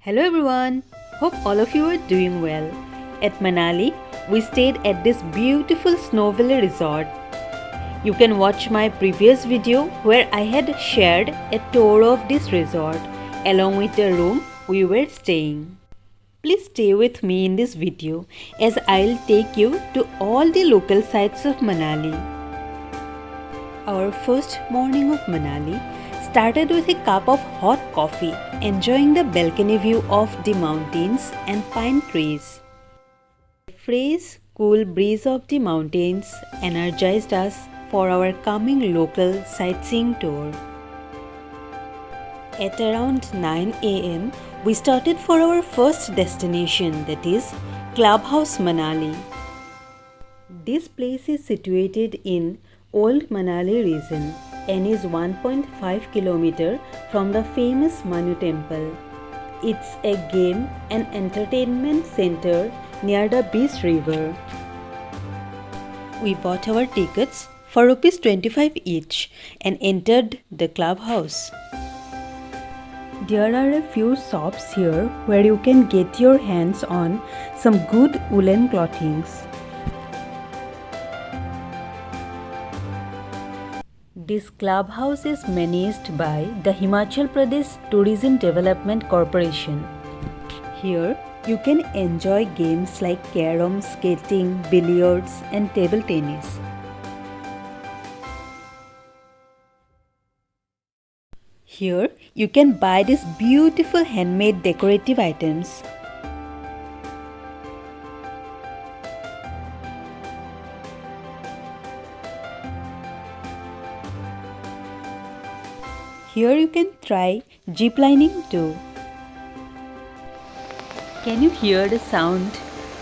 Hello everyone, hope all of you are doing well. At Manali, we stayed at this beautiful Snow Valley resort. You can watch my previous video where I had shared a tour of this resort along with the room we were staying. Please stay with me in this video as I'll take you to all the local sites of Manali. Our first morning of Manali started with a cup of hot coffee, enjoying the balcony view of the mountains and pine trees. The fresh, cool breeze of the mountains energized us for our coming local sightseeing tour. At around 9 am, we started for our first destination, that is Clubhouse Manali. This place is situated in Old Manali region and is 1.5 km from the famous Manu temple. It's a game and entertainment center near the Beach River. We bought our tickets for Rs 25 each and entered the clubhouse. There are a few shops here where you can get your hands on some good woolen clothings. This clubhouse is managed by the Himachal Pradesh Tourism Development Corporation. Here, you can enjoy games like carom, skating, billiards, and table tennis. Here, you can buy these beautiful handmade decorative items. Here you can try zip lining too. Can you hear the sound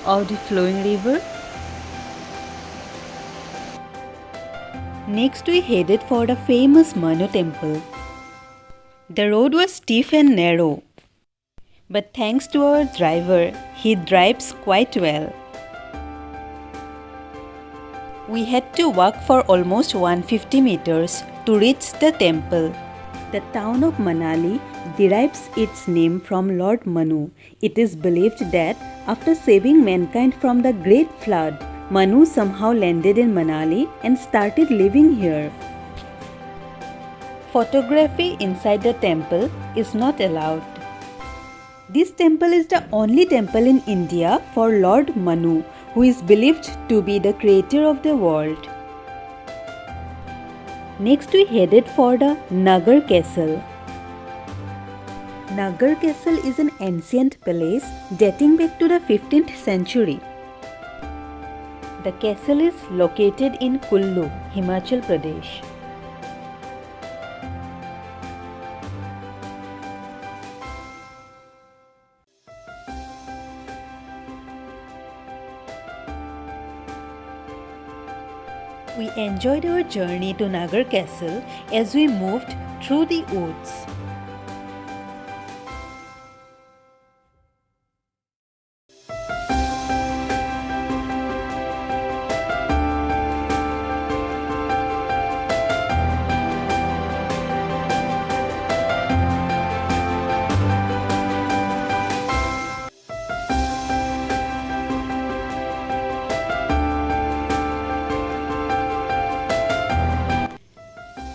of the flowing river? Next we headed for the famous Manu temple. The road was steep and narrow, but thanks to our driver, he drives quite well. We had to walk for almost 150 meters to reach the temple. The town of Manali derives its name from Lord Manu. It is believed that after saving mankind from the Great Flood, Manu somehow landed in Manali and started living here. Photography inside the temple is not allowed. This temple is the only temple in India for Lord Manu, who is believed to be the creator of the world. Next we headed for the Nagar Castle. Nagar Castle is an ancient palace dating back to the 15th century. The castle is located in Kullu, Himachal Pradesh. We enjoyed our journey to Nagar Castle as we moved through the woods.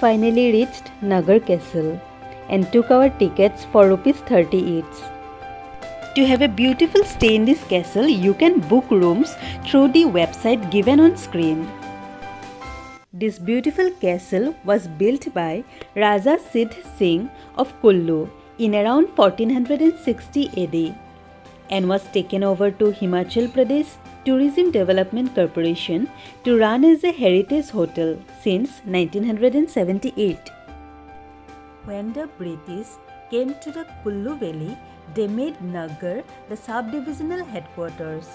Finally reached Nagar Castle and took our tickets for Rs 30 each. To have a beautiful stay in this castle, you can book rooms through the website given on screen. This beautiful castle was built by Raja Siddh Singh of Kullu in around 1460 AD and was taken over to Himachal Pradesh Tourism Development Corporation to run as a heritage hotel since 1978. When the British came to the Kullu Valley, they made Nagar the sub-divisional headquarters.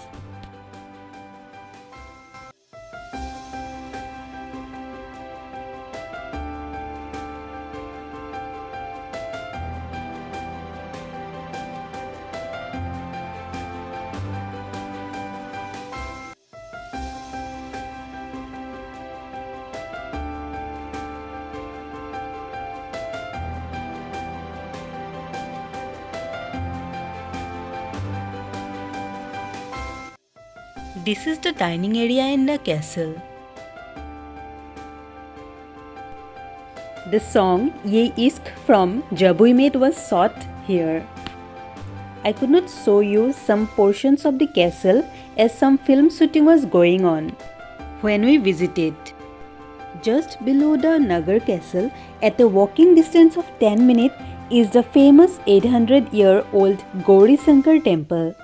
This is the dining area in the castle. The song Ye Ishq from Jab We Met was shot here. I could not show you some portions of the castle as some film shooting was going on when we visited. Just below the Nagar castle, at a walking distance of 10 minutes, is the famous 800-year-old Gauri Shankar temple.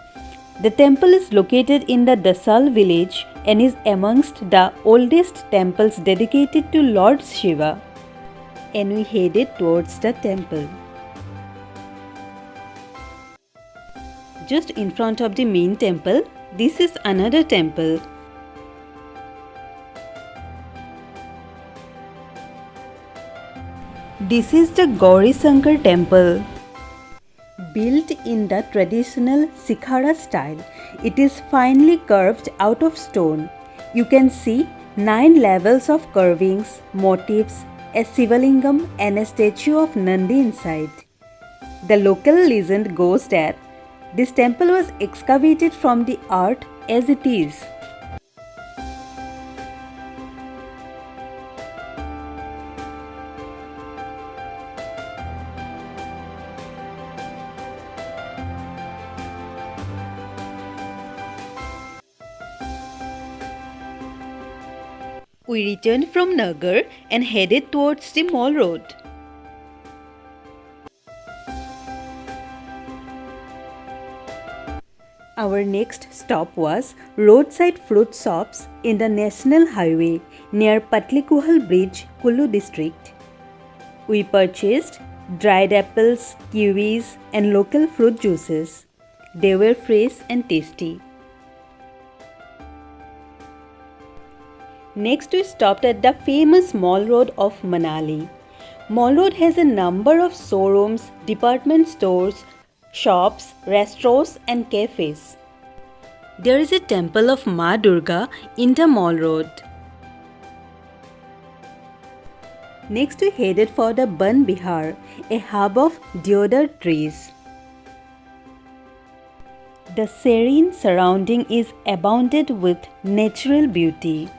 The temple is located in the Dasal village and is amongst the oldest temples dedicated to Lord Shiva. And we headed towards the temple. Just in front of the main temple, this is another temple. This is the Gauri Shankar temple. Built in the traditional Sikhara style, it is finely curved out of stone. You can see 9 levels of carvings, motifs, a Sivalingam and a statue of Nandi inside. The local legend goes that this temple was excavated from the earth as it is. We returned from Nagar and headed towards the Mall Road. Our next stop was roadside fruit shops in the National Highway near Patlikuhal Bridge, Kullu district. We purchased dried apples, kiwis and local fruit juices. They were fresh and tasty. Next we stopped at the famous Mall Road of Manali. Mall Road has a number of showrooms, department stores, shops, restaurants and cafes. There is a temple of Ma Durga in the Mall Road. Next we headed for the Ban Bihar, a hub of deodar trees. The serene surrounding is abounded with natural beauty.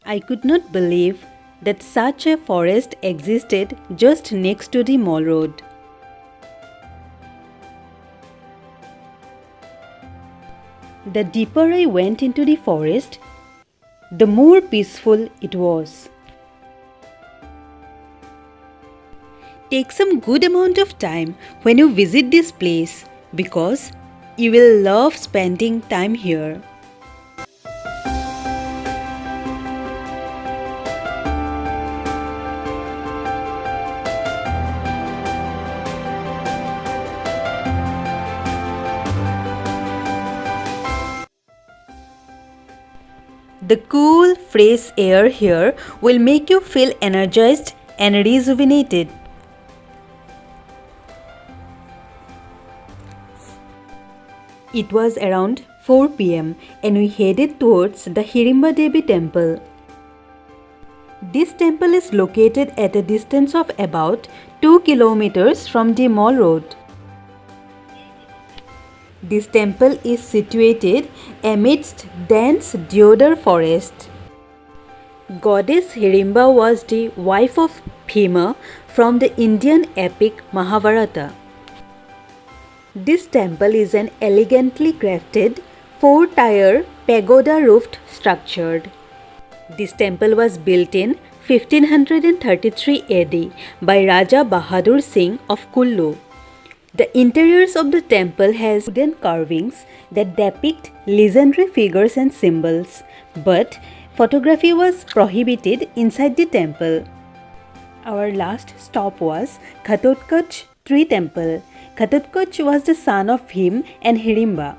I could not believe that such a forest existed just next to the Mall Road. The deeper I went into the forest, the more peaceful it was. Take some good amount of time when you visit this place because you will love spending time here. The cool, fresh air here will make you feel energized and rejuvenated. It was around 4 p.m. and we headed towards the Hirimba Devi temple. This temple is located at a distance of about 2 kilometers from the Mall Road. This temple is situated amidst dense deodar forest. Goddess Hirimba was the wife of Bhima from the Indian epic Mahabharata. This temple is an elegantly crafted 4-tier pagoda-roofed structure. This temple was built in 1533 AD by Raja Bahadur Singh of Kullu. The interiors of the temple has wooden carvings that depict legendary figures and symbols, but photography was prohibited inside the temple. Our last stop was Ghatotkacha Tree Temple. Ghatotkacha was the son of Bhim and Hirimba.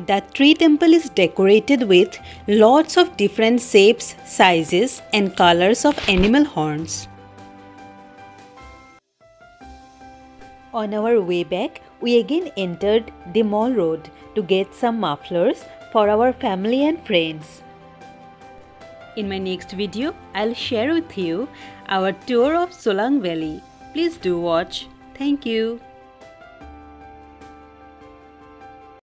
The tree temple is decorated with lots of different shapes, sizes and colors of animal horns. On our way back, we again entered the Mall Road to get some mufflers for our family and friends. In my next video, I'll share with you our tour of Solang Valley. Please do watch. Thank you.